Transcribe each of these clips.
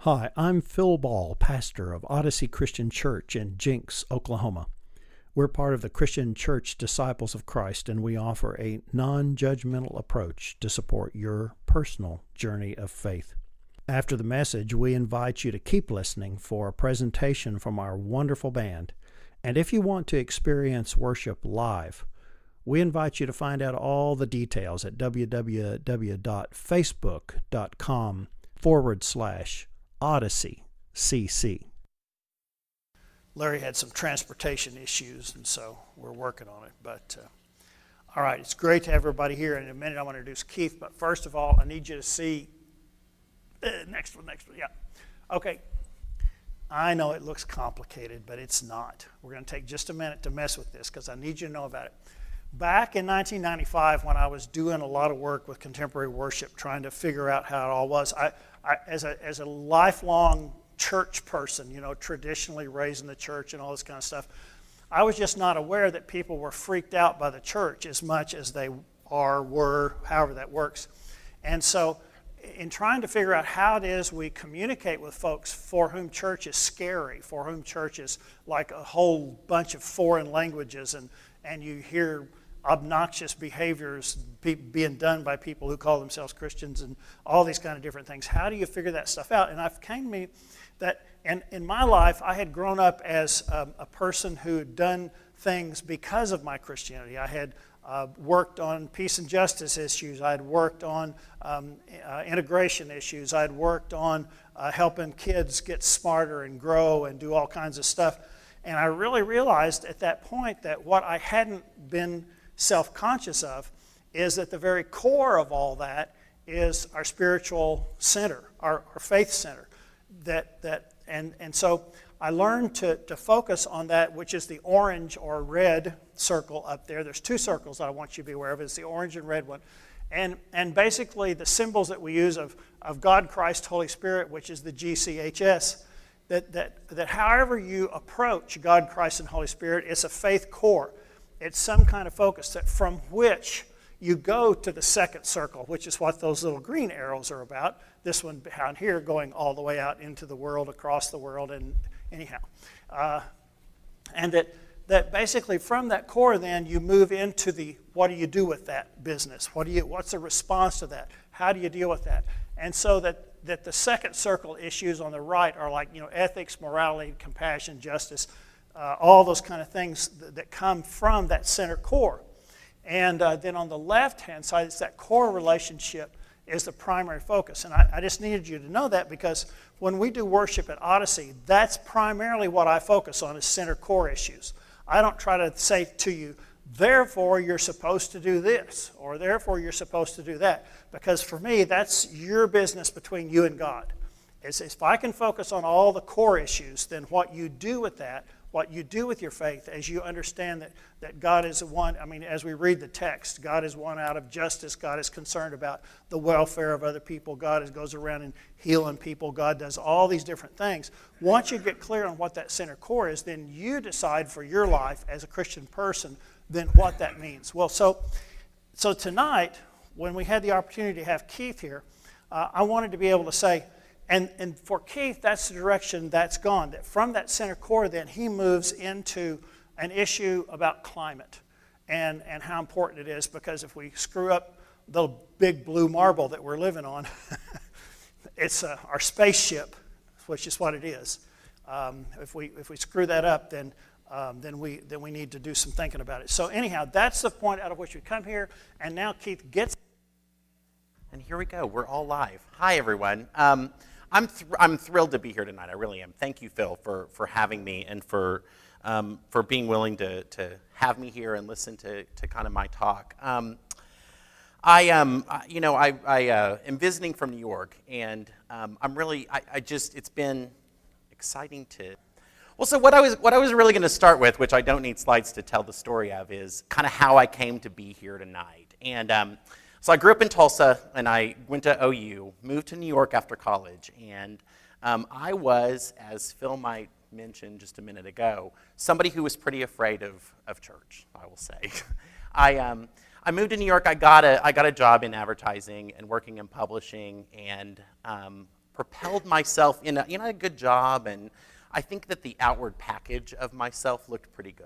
Hi, I'm Phil Ball, pastor of Odyssey Christian Church in Jenks, Oklahoma. We're part of the Christian Church Disciples of Christ, and we offer a non-judgmental approach to support your personal journey of faith. After the message, we invite you to keep listening for a presentation from our wonderful band. And if you want to experience worship live, we invite you to find out all the details at www.facebook.com/Odyssey CC. Larry had some transportation issues, and so we're working on it. But all right, it's great to have everybody here. In a minute, I want to introduce Keith. But first of all, I need you to see next one. Yeah. Okay. I know it looks complicated, but it's not. We're going to take just a minute to mess with this because I need you to know about it. Back in 1995, when I was doing a lot of work with contemporary worship, trying to figure out how it all was, I as a lifelong church person, traditionally raised in the church and all this kind of stuff, I was just not aware that people were freaked out by the church as much as they were, however that works. And so in trying to figure out how it is we communicate with folks for whom church is scary, for whom church is like a whole bunch of foreign languages, and you hear obnoxious behaviors being done by people who call themselves Christians and all these kind of different things. How do you figure that stuff out? And I've came to me that in my life, I had grown up as a person who had done things because of my Christianity. I had worked on peace and justice issues. I had worked on integration issues. I had worked on helping kids get smarter and grow and do all kinds of stuff. And I really realized at that point that what I hadn't been self-conscious of is that the very core of all that is our spiritual center, our faith center. And so I learned to focus on that, which is the orange or red circle up there. There's two circles that I want you to be aware of. It's the orange and red one. And basically the symbols that we use of God, Christ, Holy Spirit, which is the GCHS, that however you approach God, Christ, and Holy Spirit, it's a faith core. It's some kind of focus that from which you go to the second circle, which is what those little green arrows are about. This one down here going all the way out into the world, across the world, and anyhow. And that basically from that core then you move into the what do you do with that business? What's the response to that? How do you deal with that? And so that the second circle issues on the right are like ethics, morality, compassion, justice, all those kind of things that come from that center core. And then on the left-hand side, it's that core relationship is the primary focus. And I just needed you to know that because when we do worship at Odyssey, that's primarily what I focus on is center core issues. I don't try to say to you, therefore you're supposed to do this, or therefore you're supposed to do that. Because for me, that's your business between you and God. If I can focus on all the core issues, then what you do with that, what you do with your faith as you understand that God is one, as we read the text, God is one out of justice. God is concerned about the welfare of other people. God goes around and healing people. God does all these different things. Once you get clear on what that center core is, then you decide for your life as a Christian person then what that means. Well, so tonight, when we had the opportunity to have Keith here, I wanted to be able to say, and for Keith, that's the direction that's gone. That from that center core, then he moves into an issue about climate and how important it is. Because if we screw up the big blue marble that we're living on, it's our spaceship, which is what it is. If we screw that up, then we need to do some thinking about it. So anyhow, that's the point out of which we come here. And now Keith gets. And here we go. We're all live. Hi, everyone. I'm thrilled to be here tonight. I really am. Thank you, Phil, for having me and for being willing to have me here and listen to kind of my talk. I am visiting from New York, and it's been exciting to. Well, so what I was really going to start with, which I don't need slides to tell the story of, is kind of how I came to be here tonight. And so I grew up in Tulsa, and I went to OU, moved to New York after college, and I was, as Phil might mention just a minute ago, somebody who was pretty afraid of church, I will say. I moved to New York. I got a job in advertising and working in publishing, and propelled myself in a good job, and I think that the outward package of myself looked pretty good.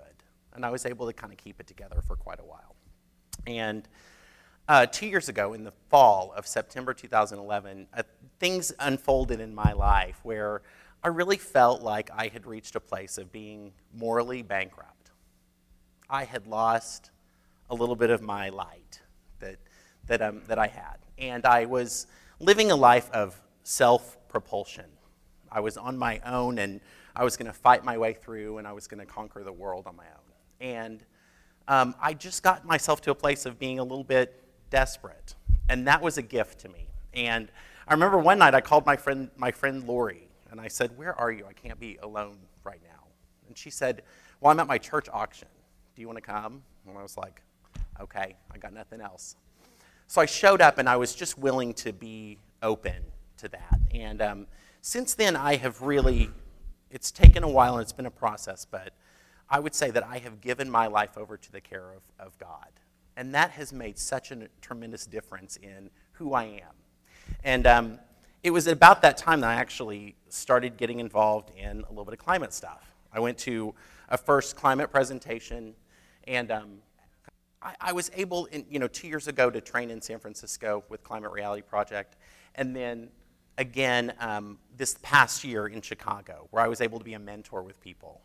And I was able to kind of keep it together for quite a while. And 2 years ago, in the fall of September 2011, things unfolded in my life where I really felt like I had reached a place of being morally bankrupt. I had lost a little bit of my light that I had. And I was living a life of self-propulsion. I was on my own, and I was going to fight my way through, and I was going to conquer the world on my own. And I just got myself to a place of being a little bit desperate, and that was a gift to me. And I remember one night I called my friend Lori, and I said, "Where are you? I can't be alone right now." And she said, "Well, I'm at my church auction. Do you want to come?" And I was like, "Okay, I got nothing else." So I showed up, and I was just willing to be open to that. And since then, I have really, it's taken a while, and it's been a process, but I would say that I have given my life over to the care of God. And that has made such a tremendous difference in who I am. And it was about that time that I actually started getting involved in a little bit of climate stuff. I went to a first climate presentation, and I was able, 2 years ago, to train in San Francisco with Climate Reality Project, and then again this past year in Chicago, where I was able to be a mentor with people.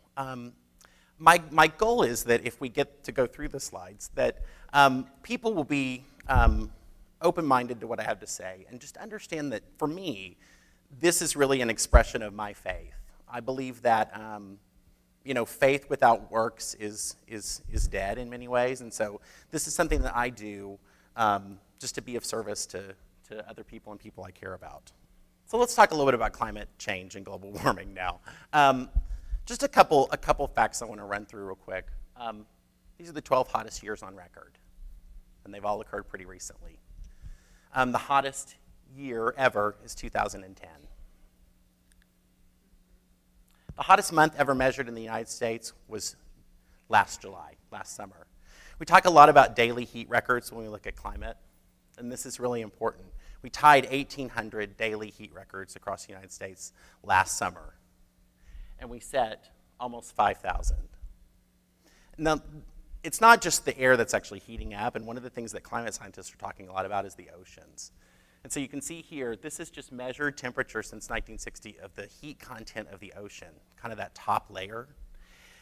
My goal is that if we get to go through the slides, that people will be open-minded to what I have to say, and just understand that for me, this is really an expression of my faith. I believe that faith without works is dead in many ways, and so this is something that I do just to be of service to other people and people I care about. So let's talk a little bit about climate change and global warming now. Just a couple facts I want to run through real quick. These are the 12 hottest years on record, and they've all occurred pretty recently. The hottest year ever is 2010. The hottest month ever measured in the United States was last July, last summer. We talk a lot about daily heat records when we look at climate, and this is really important. We tied 1,800 daily heat records across the United States last summer, and we set almost 5,000. Now, it's not just the air that's actually heating up, and one of the things that climate scientists are talking a lot about is the oceans. And so you can see here, this is just measured temperature since 1960 of the heat content of the ocean, kind of that top layer.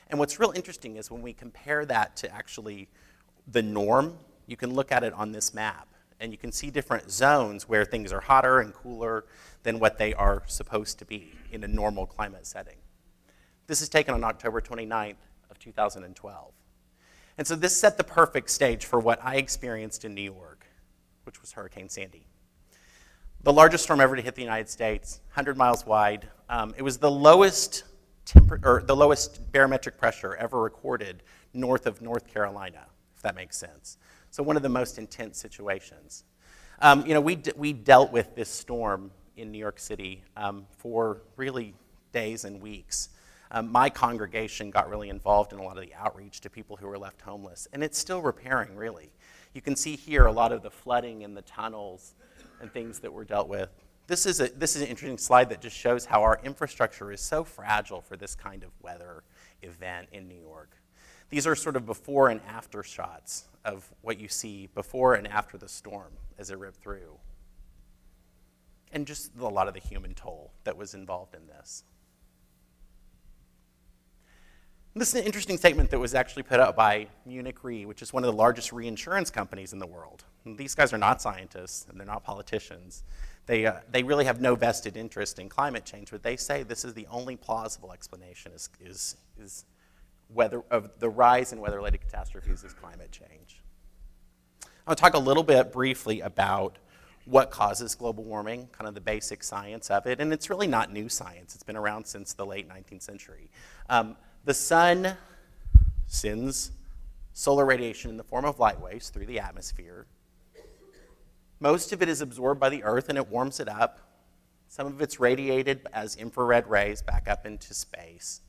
And what's real interesting is when we compare that to actually the norm, you can look at it on this map, and you can see different zones where things are hotter and cooler than what they are supposed to be in a normal climate setting. This is taken on October 29th of 2012. And so this set the perfect stage for what I experienced in New York, which was Hurricane Sandy. The largest storm ever to hit the United States, 100 miles wide. It was the lowest barometric pressure ever recorded north of North Carolina, if that makes sense. So one of the most intense situations. We dealt with this storm in New York City for really days and weeks. My congregation got really involved in a lot of the outreach to people who were left homeless, and it's still repairing, really. You can see here a lot of the flooding in the tunnels and things that were dealt with. This is an interesting slide that just shows how our infrastructure is so fragile for this kind of weather event in New York. These are sort of before and after shots of what you see before and after the storm as it ripped through. And just a lot of the human toll that was involved in this. This is an interesting statement that was actually put out by Munich Re, which is one of the largest reinsurance companies in the world. And these guys are not scientists, and they're not politicians. They really have no vested interest in climate change, but they say this is the only plausible explanation is weather, of the rise in weather-related catastrophes is climate change. I'll talk a little bit briefly about what causes global warming, kind of the basic science of it, and it's really not new science. It's been around since the late 19th century. The sun sends solar radiation in the form of light waves through the atmosphere. Most of it is absorbed by the Earth and it warms it up. Some of it's radiated as infrared rays back up into space.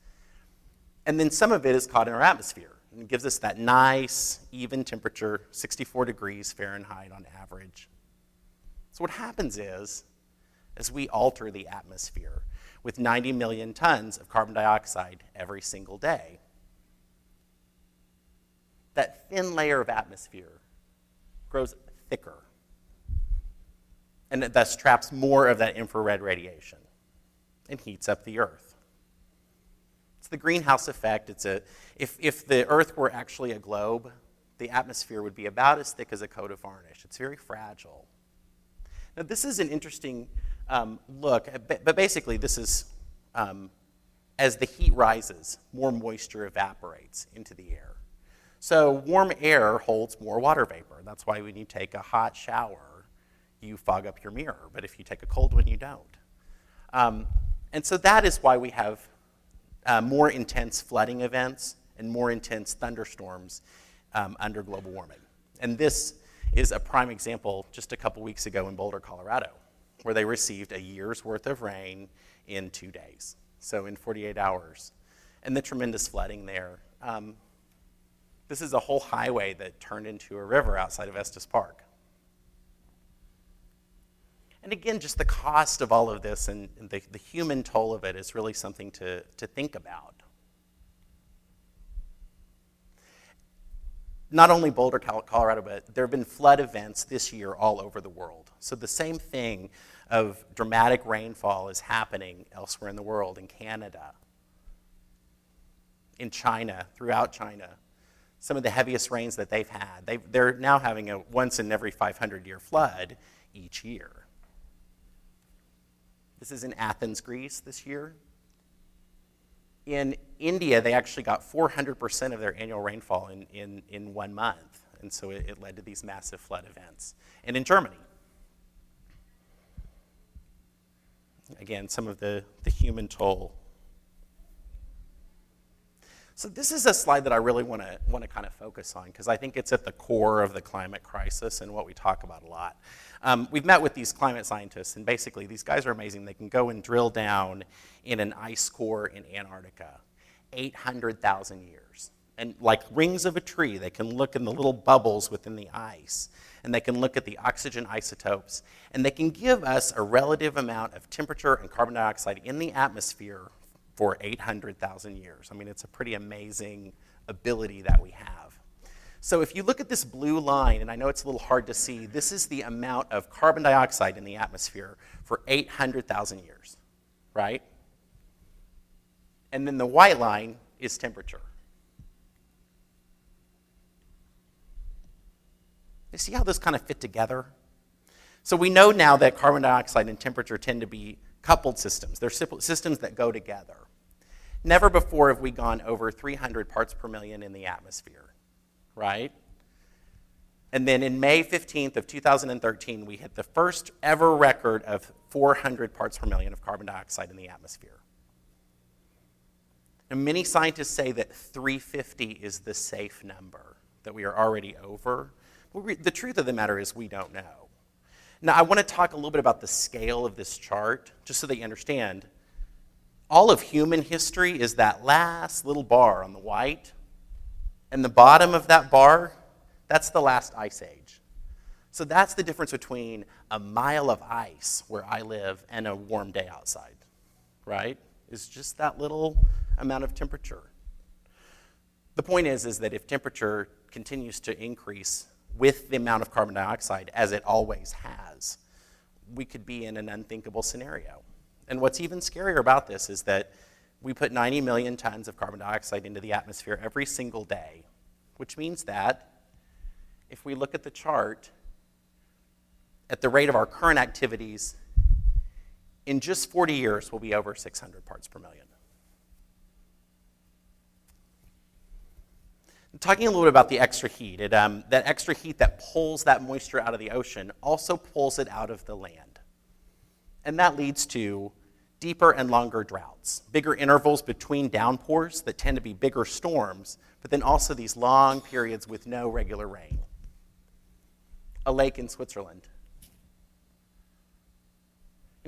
And then some of it is caught in our atmosphere and gives us that nice, even temperature, 64 degrees Fahrenheit on average. So what happens is, as we alter the atmosphere with 90 million tons of carbon dioxide every single day. That thin layer of atmosphere grows thicker, and it thus traps more of that infrared radiation and heats up the Earth. It's the greenhouse effect. If the Earth were actually a globe, the atmosphere would be about as thick as a coat of varnish. It's very fragile. Now, this is an interesting look, but basically this is, as the heat rises, more moisture evaporates into the air. So warm air holds more water vapor. That's why when you take a hot shower, you fog up your mirror. But if you take a cold one, you don't. And so that is why we have more intense flooding events and more intense thunderstorms under global warming. And this is a prime example just a couple weeks ago in Boulder, Colorado, where they received a year's worth of rain in 2 days, so in 48 hours. And the tremendous flooding there. This is a whole highway that turned into a river outside of Estes Park. And again, just the cost of all of this and the human toll of it is really something to think about. Not only Boulder, Colorado, but there have been flood events this year all over the world. So the same thing of dramatic rainfall is happening elsewhere in the world, in Canada, in China, throughout China. Some of the heaviest rains that they've had. They're now having a once in every 500-year flood each year. This is in Athens, Greece this year. In India, they actually got 400% of their annual rainfall in 1 month. And so it led to these massive flood events. And in Germany, again, some of the human toll. So this is a slide that I really want to kind of focus on because I think it's at the core of the climate crisis and what we talk about a lot. We've met with these climate scientists, and basically these guys are amazing. They can go and drill down in an ice core in Antarctica, 800,000 years. And like rings of a tree, they can look in the little bubbles within the ice, and they can look at the oxygen isotopes, and they can give us a relative amount of temperature and carbon dioxide in the atmosphere for 800,000 years. I mean, it's a pretty amazing ability that we have. So if you look at this blue line, and I know it's a little hard to see, this is the amount of carbon dioxide in the atmosphere for 800,000 years, right? And then the white line is temperature. You see how those kind of fit together? So we know now that carbon dioxide and temperature tend to be coupled systems. They're systems that go together. Never before have we gone over 300 parts per million in the atmosphere, right? And then in May 15th of 2013, we hit the first ever record of 400 parts per million of carbon dioxide in the atmosphere. And many scientists say that 350 is the safe number, that we are already over. But the truth of the matter is we don't know. Now, I want to talk a little bit about the scale of this chart, just so that you understand. All of human history is that last little bar on the white, and the bottom of that bar, that's the last ice age. So that's the difference between a mile of ice where I live and a warm day outside, right? Is just that little amount of temperature. The point is that if temperature continues to increase with the amount of carbon dioxide, as it always has, we could be in an unthinkable scenario. And what's even scarier about this is that we put 90 million tons of carbon dioxide into the atmosphere every single day, which means that if we look at the chart, at the rate of our current activities, in just 40 years, we'll be over 600 parts per million. Talking a little bit about the extra heat, that extra heat that pulls that moisture out of the ocean also pulls it out of the land. And that leads to deeper and longer droughts, bigger intervals between downpours that tend to be bigger storms, but then also these long periods with no regular rain. A lake in Switzerland.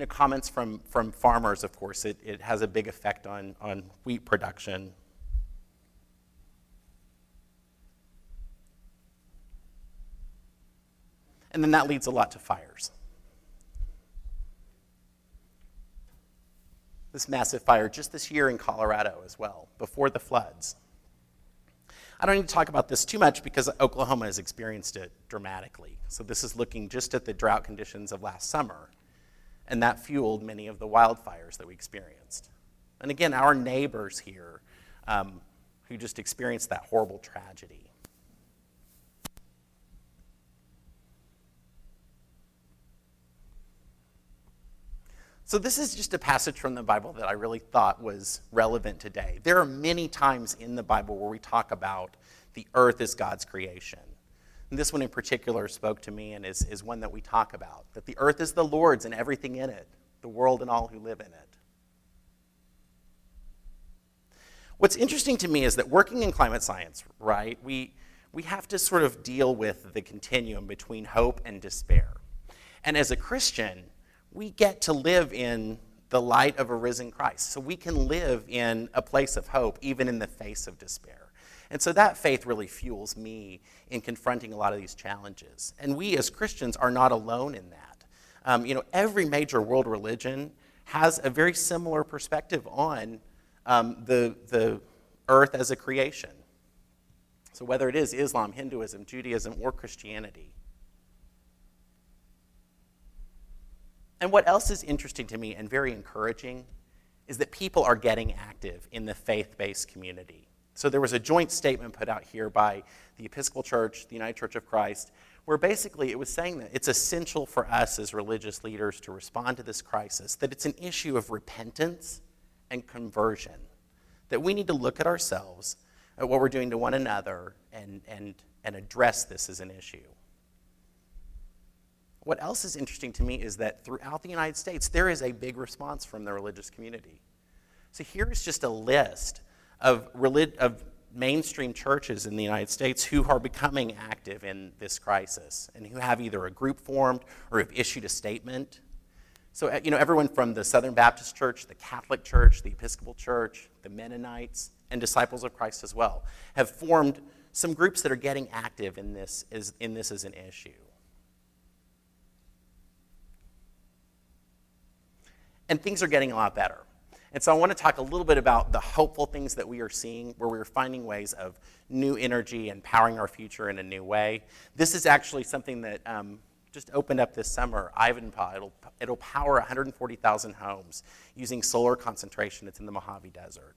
Comments from farmers, of course, it has a big effect on wheat production. And then that leads a lot to fires. this massive fire just this year in Colorado as well, before the floods. I don't need to talk about this too much because Oklahoma has experienced it dramatically. So this is looking just at the drought conditions of last summer, and that fueled many of the wildfires that we experienced. And again, our neighbors here who just experienced that horrible tragedy. So this is just a passage from the Bible that I really thought was relevant today. There are many times in the Bible where we talk about the earth as God's creation. And this one in particular spoke to me and is one that we talk about, that the earth is the Lord's and everything in it, the world and all who live in it. What's interesting to me is that working in climate science, right, we have to sort of deal with the continuum between hope and despair. And as a Christian, we get to live in the light of a risen Christ. So we can live in a place of hope, even in the face of despair. And so that faith really fuels me in confronting a lot of these challenges. And we as Christians are not alone in that. Every major world religion has a very similar perspective on the earth as a creation. So whether it is Islam, Hinduism, Judaism, or Christianity. And what else is interesting to me and very encouraging is that people are getting active in the faith-based community. So there was a joint statement put out here by the Episcopal Church, the United Church of Christ, where basically it was saying that it's essential for us as religious leaders to respond to this crisis, that it's an issue of repentance and conversion, that we need to look at ourselves, at what we're doing to one another, and address this as an issue. What else is interesting to me is that throughout the United States, there is a big response from the religious community. So here is just a list of mainstream churches in the United States who are becoming active in this crisis and who have either a group formed or have issued a statement. So, everyone from the Southern Baptist Church, the Catholic Church, the Episcopal Church, the Mennonites, and Disciples of Christ as well, have formed some groups that are getting active in this as an issue. And things are getting a lot better. And so I want to talk a little bit about the hopeful things that we are seeing, where we're finding ways of new energy and powering our future in a new way. This is actually something that just opened up this summer, Ivanpah. It'll power 140,000 homes using solar concentration. It's in the Mojave Desert.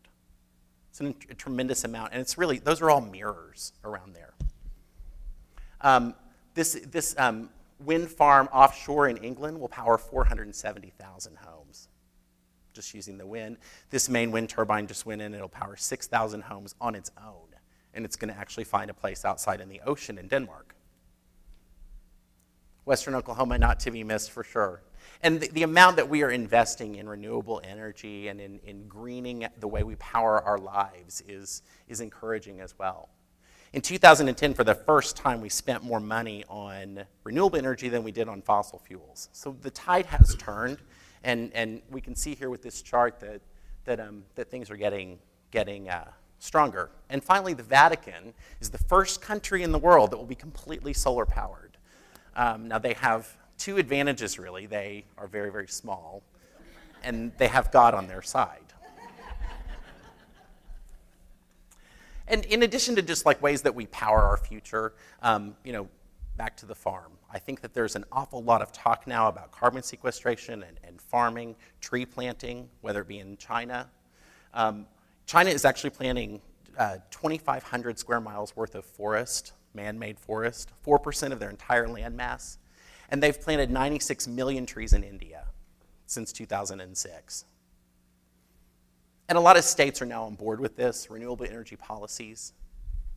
It's a tremendous amount, and it's really, those are all mirrors around there. This wind farm offshore in England will power 470,000 homes, just using the wind. This main wind turbine just went in, and it'll power 6,000 homes on its own, and it's going to actually find a place outside in the ocean in Denmark. Western Oklahoma, not to be missed for sure. And the amount that we are investing in renewable energy and in greening the way we power our lives is encouraging as well. In 2010, for the first time, we spent more money on renewable energy than we did on fossil fuels. So the tide has turned, and we can see here with this chart that things are getting stronger. And finally, the Vatican is the first country in the world that will be completely solar powered. Now they have two advantages, really. They are very, very small, and they have God on their side. And in addition to just like ways that we power our future, back to the farm. I think that there's an awful lot of talk now about carbon sequestration and farming, tree planting, whether it be in China. China is actually planting 2,500 square miles worth of forest, man-made forest, 4% of their entire land mass. And they've planted 96 million trees in India since 2006. And a lot of states are now on board with this, renewable energy policies.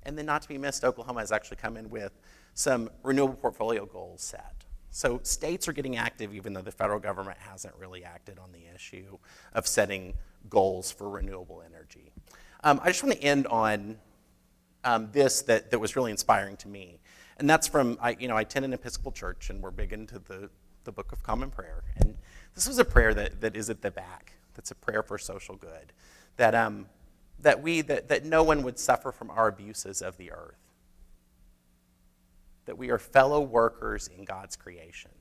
And then not to be missed, Oklahoma has actually come in with some renewable portfolio goals set. So states are getting active even though the federal government hasn't really acted on the issue of setting goals for renewable energy. I just want to end on this that was really inspiring to me. And that's from, I attend an Episcopal church, and we're big into the Book of Common Prayer. And this was a prayer that is at the back. That's a prayer for social good, that no one would suffer from our abuses of the earth, that we are fellow workers in God's creation.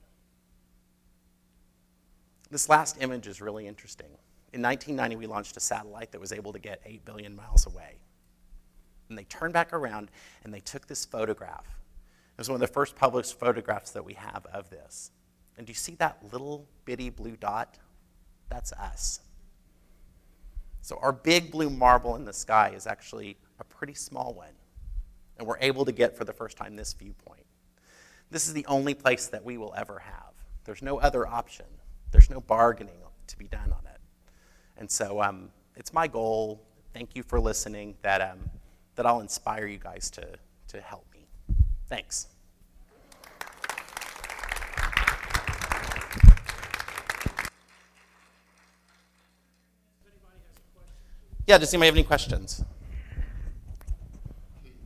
This last image is really interesting In 1990, we launched a satellite that was able to get 8 billion miles away. And they turned back around and they took this photograph. It was one of the first published photographs that we have of this. And do you see that little bitty blue dot? That's us. So our big blue marble in the sky is actually a pretty small one. And we're able to get, for the first time, this viewpoint. This is the only place that we will ever have. There's no other option. There's no bargaining to be done on it. And so it's my goal, thank you for listening, that I'll inspire you guys to help me. Thanks. Yeah, does anybody have any questions? Keith,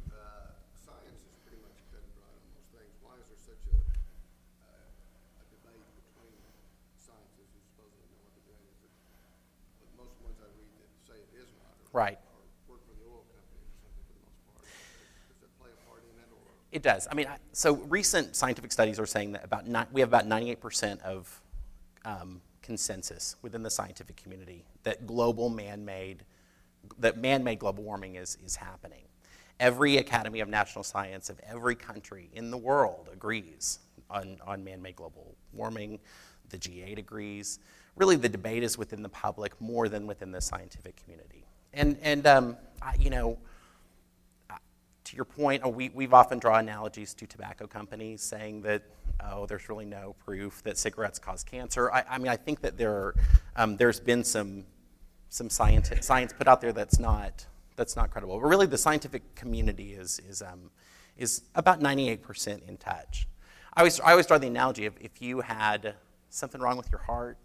science is pretty much cut and dried on most things. Why is there such a debate between scientists who supposedly know what they're doing? But most ones I read that say it is not, Right. or work for the oil companies or something for the most part. Does that play a part in it? Or? It does. I mean, so recent scientific studies are saying that we have about 98% of consensus within the scientific community that man-made global warming is happening. Every Academy of National Science of every country in the world agrees on man-made global warming. The G8 agrees. Really, the debate is within the public more than within the scientific community. To your point, we've often drawn analogies to tobacco companies saying that, there's really no proof that cigarettes cause cancer. I think that there's been some science put out there that's not credible. But really, the scientific community is about 98% in touch. I always draw the analogy of if you had something wrong with your heart,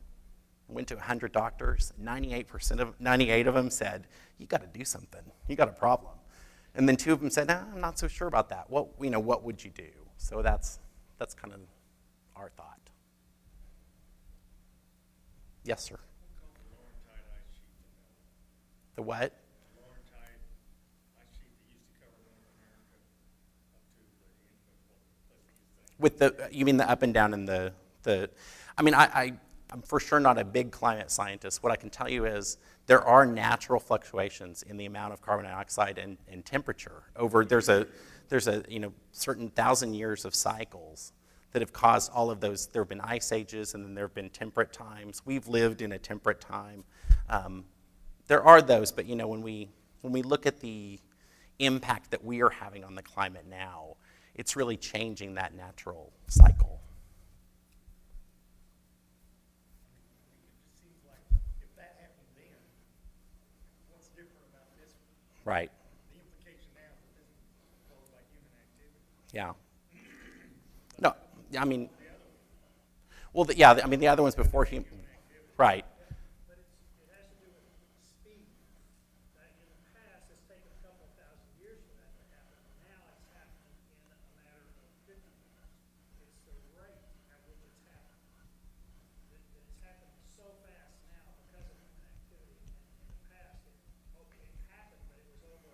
went to 100 doctors, 98 of them said, you got to do something. You got a problem. And then 2 of them said, nah, I'm not so sure about that. What would you do? So that's kind of our thought. Yes, sir. The what? Laurentide ice sheet that used to cover North America up to the With you mean the up and down and the I mean, I'm for sure not a big climate scientist. What I can tell you is there are natural fluctuations in the amount of carbon dioxide and temperature over, there's a certain 1,000 years of cycles that have caused all of those. There have been ice ages and then there have been temperate times. We've lived in a temperate time. There are those, but when we look at the impact that we are having on the climate now, it's really changing that natural cycle. It seems like if that happened then, what's different about this one? Right. The implication now is that this is caused by human activity. Yeah. No, I mean, well, the other ones before human, right. But it has to do with speed. That in the past, it's taken a couple of thousand years for that to happen. Now it's happening in a matter of 50 years. It's the rate at which it's happening. It's happening so fast now because of human activity. And in the past, it happened, but it was over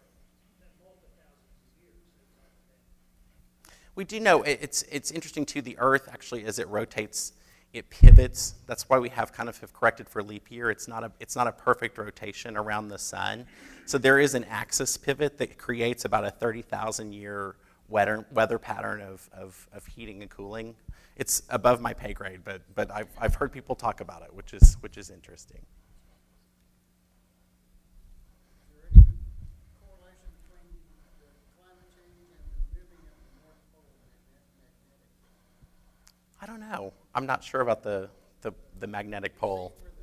multi-thousands of years. We do know it's interesting too. The Earth actually, as it rotates, it pivots. That's why we have corrected for leap year. It's not a perfect rotation around the sun. So there is an axis pivot that creates about a 30,000 year weather pattern of heating and cooling. It's above my pay grade, but I've heard people talk about it, which is interesting. Is there any correlation between the climate change and the moving of the North Pole magnetic? I don't know. I'm not sure about the magnetic pole. Where the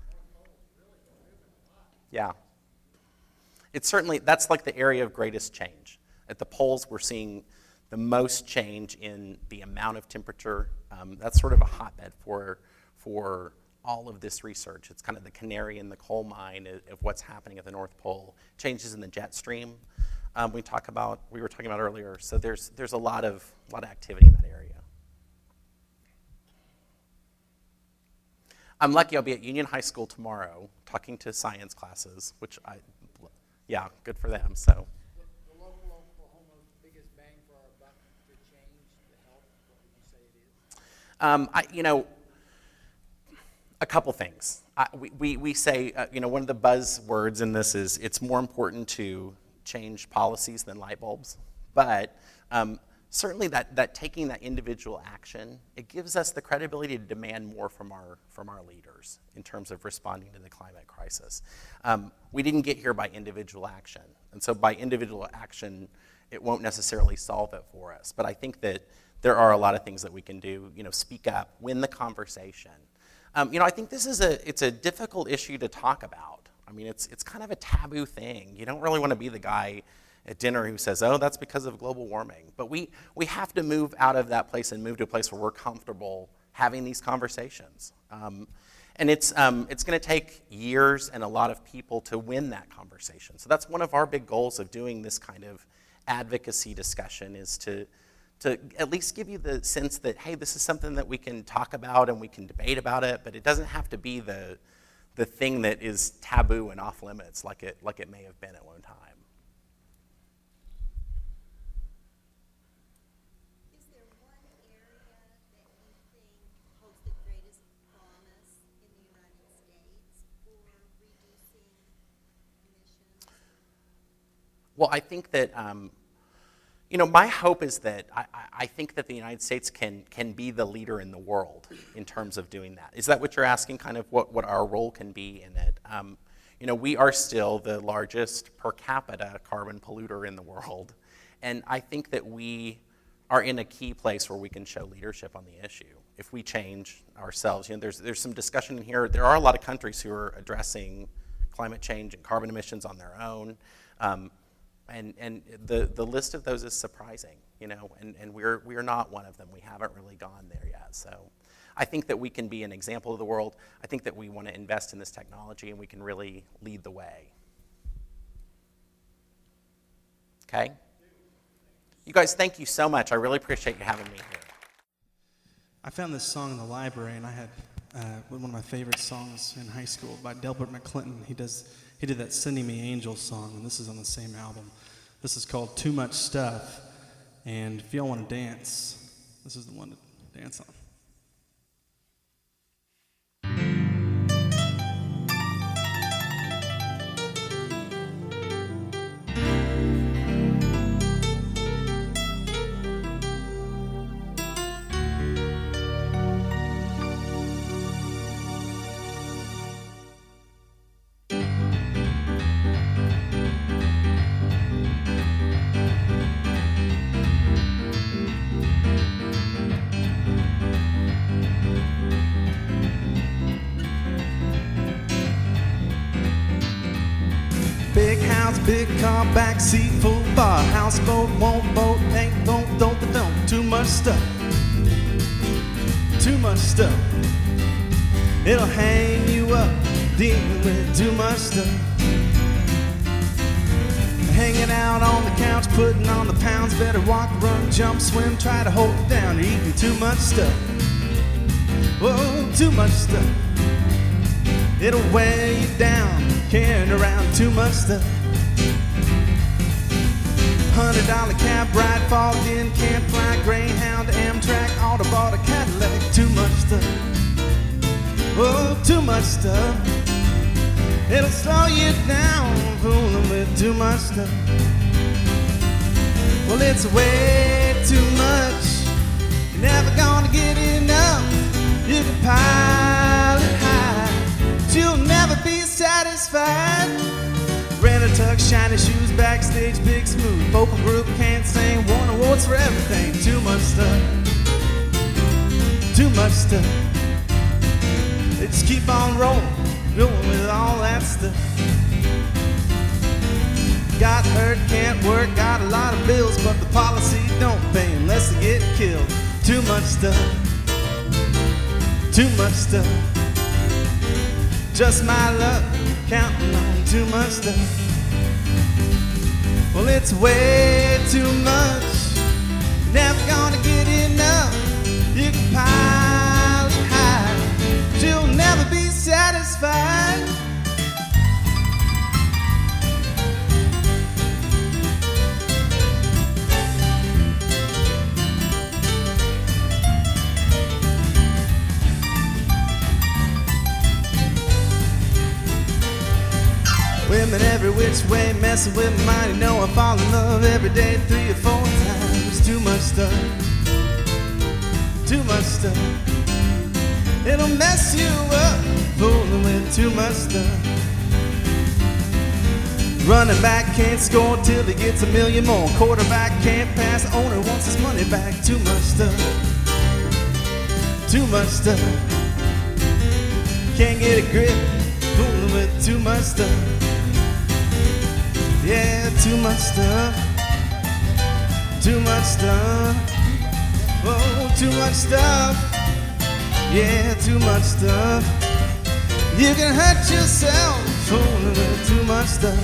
North Pole is really moving a lot. Yeah. It's certainly, that's like the area of greatest change. At the poles, we're seeing the most change in the amount of temperature. That's sort of a hotbed for all of this research. It's kind of the canary in the coal mine of what's happening at the North Pole. Changes in the jet stream we were talking about earlier. So there's a lot of activity in that area. I'm lucky I'll be at Union High School tomorrow talking to science classes, yeah, good for them. So. The local Oklahoma's biggest bang for our buck to change the health, what would you say it is? A couple things. We say, one of the buzzwords in this is it's more important to change policies than light bulbs. But certainly that taking that individual action, it gives us the credibility to demand more from our leaders in terms of responding to the climate crisis. We didn't get here by individual action. And so by individual action, it won't necessarily solve it for us. But I think that there are a lot of things that we can do, speak up, win the conversation. I think this is it's a difficult issue to talk about. I mean, it's kind of a taboo thing. You don't really want to be the guy at dinner who says, oh, that's because of global warming. But we have to move out of that place and move to a place where we're comfortable having these conversations. And it's going to take years and a lot of people to win that conversation. So that's one of our big goals of doing this kind of advocacy discussion, is to at least give you the sense that, hey, this is something that we can talk about and we can debate about it, but it doesn't have to be the thing that is taboo and off limits like it may have been at one time. Is there one area that you think holds the greatest promise in the United States for reducing emissions? Well, I think that my hope is that I think that the United States can be the leader in the world in terms of doing that. Is that what you're asking, kind of what our role can be in it? We are still the largest per capita carbon polluter in the world. And I think that we are in a key place where we can show leadership on the issue if we change ourselves. There's some discussion in here. There are a lot of countries who are addressing climate change and carbon emissions on their own. And the list of those is surprising, and we're not one of them. We haven't really gone there yet. So I think that we can be an example of the world. I think that we want to invest in this technology, and we can really lead the way. Okay? You guys, thank you so much. I really appreciate you having me here. I found this song in the library, and I had one of my favorite songs in high school by Delbert McClinton. He did that Sending Me Angels song, and this is on the same album. This is called Too Much Stuff, and if y'all want to dance, this is the one to dance on. Big house, big car, backseat, full bar, houseboat, won't boat, ain't don't. Too much stuff. Too much stuff. It'll hang you up, dealing with too much stuff. Hanging out on the couch, putting on the pounds, better walk, run, jump, swim, try to hold it down. You're eating too much stuff. Whoa, too much stuff. It'll wear you down, carrying around too much stuff. $100 cab ride, fogged in, can't fly, Greyhound, Amtrak, auto bought a Cadillac. Too much stuff. Oh, too much stuff. It'll slow you down, fooling with too much stuff. Well, it's way too much. You're never gonna get enough. You can pile it high, but you'll never be satisfied. Rent a tux, shiny shoes, backstage, big smooth. Vocal group, can't sing, won awards for everything. Too much stuff. Too much stuff. They just keep on rolling with all that stuff. Got hurt, can't work, got a lot of bills, but the policy don't pay unless they get killed. Too much stuff. Too much stuff. Just my luck, counting on too much stuff. Well, it's way too much. Never gonna get enough. You can pile it high, but you'll never be satisfied. Women every which way, messing with my mind. You know I fall in love every day 3 or 4 times. Too much stuff, too much stuff. It'll mess you up, fooling with too much stuff. Running back can't score till he gets $1 million more. Quarterback can't pass, the owner wants his money back. Too much stuff, too much stuff. Can't get a grip, fooling with too much stuff. Yeah, too much stuff, too much stuff. Oh, too much stuff. Yeah, too much stuff. You can hurt yourself fooling with too much stuff.